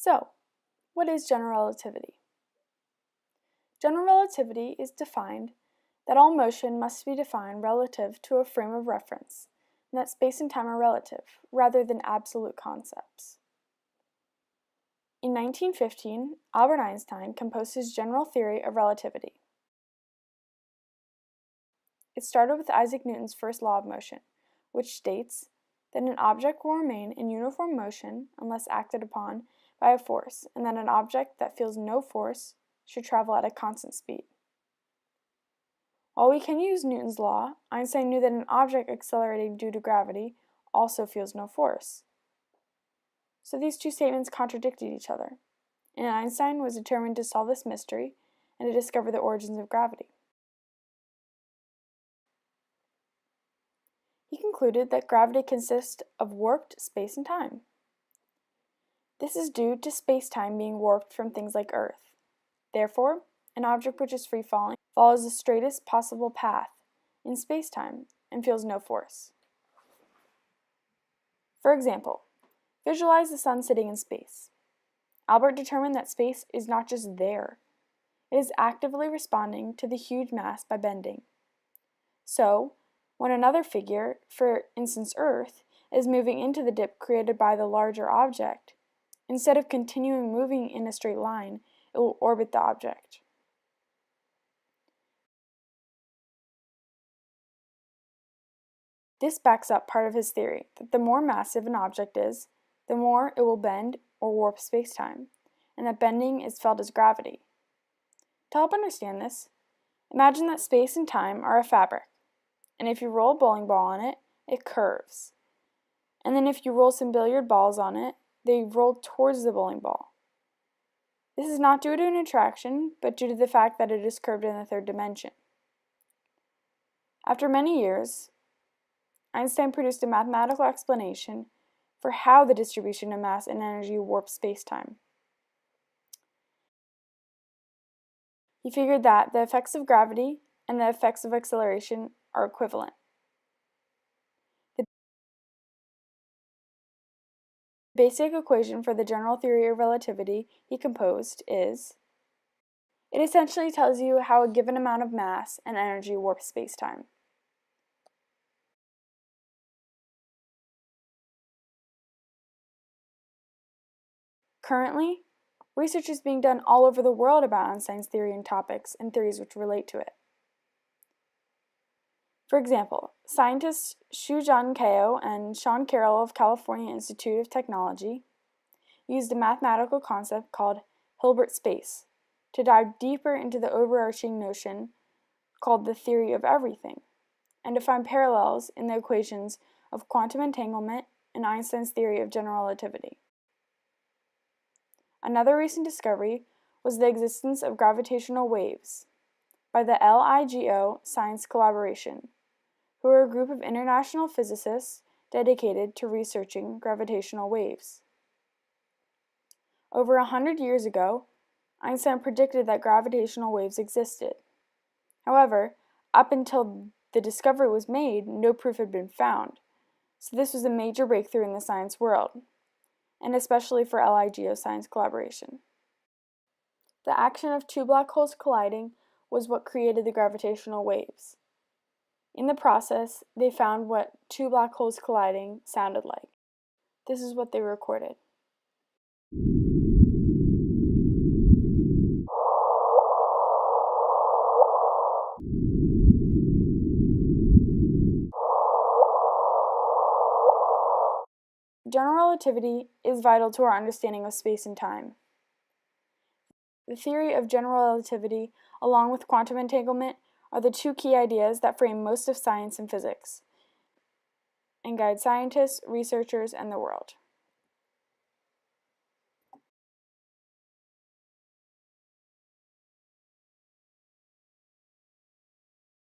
So, what is general relativity? General relativity is defined that all motion must be defined relative to a frame of reference, and that space and time are relative, rather than absolute concepts. In 1915, Albert Einstein composed his general theory of relativity. It started with Isaac Newton's first law of motion, which states that an object will remain in uniform motion unless acted upon by a force, and that an object that feels no force should travel at a constant speed. While we can use Newton's law, Einstein knew that an object accelerating due to gravity also feels no force. So these two statements contradicted each other, and Einstein was determined to solve this mystery and to discover the origins of gravity. He concluded that gravity consists of warped space and time. This is due to space-time being warped from things like Earth. Therefore, an object which is free-falling follows the straightest possible path in space-time and feels no force. For example, visualize the sun sitting in space. Albert determined that space is not just there. It is actively responding to the huge mass by bending. So, when another figure, for instance Earth, is moving into the dip created by the larger object, instead of continuing moving in a straight line, it will orbit the object. This backs up part of his theory that the more massive an object is, the more it will bend or warp space-time, and that bending is felt as gravity. To help understand this, imagine that space and time are a fabric, and if you roll a bowling ball on it, it curves. And then if you roll some billiard balls on it, they roll towards the bowling ball. This is not due to an attraction, but due to the fact that it is curved in the third dimension. After many years, Einstein produced a mathematical explanation for how the distribution of mass and energy warps space-time. He figured that the effects of gravity and the effects of acceleration are equivalent. The basic equation for the general theory of relativity he composed is: it essentially tells you how a given amount of mass and energy warps space-time. Currently, research is being done all over the world about Einstein's theory and topics and theories which relate to it. For example, scientists Shu-Jan Kao and Sean Carroll of California Institute of Technology used a mathematical concept called Hilbert space to dive deeper into the overarching notion called the theory of everything, and to find parallels in the equations of quantum entanglement and Einstein's theory of general relativity. Another recent discovery was the existence of gravitational waves by the LIGO Science Collaboration, who are a group of international physicists dedicated to researching gravitational waves. Over 100 years ago, Einstein predicted that gravitational waves existed. However, up until the discovery was made, no proof had been found, so this was a major breakthrough in the science world, and especially for LIGO Science Collaboration. The action of two black holes colliding was what created the gravitational waves. In the process, they found what two black holes colliding sounded like. This is what they recorded. General relativity is vital to our understanding of space and time. The theory of general relativity, along with quantum entanglement, are the two key ideas that frame most of science and physics, and guide scientists, researchers, and the world.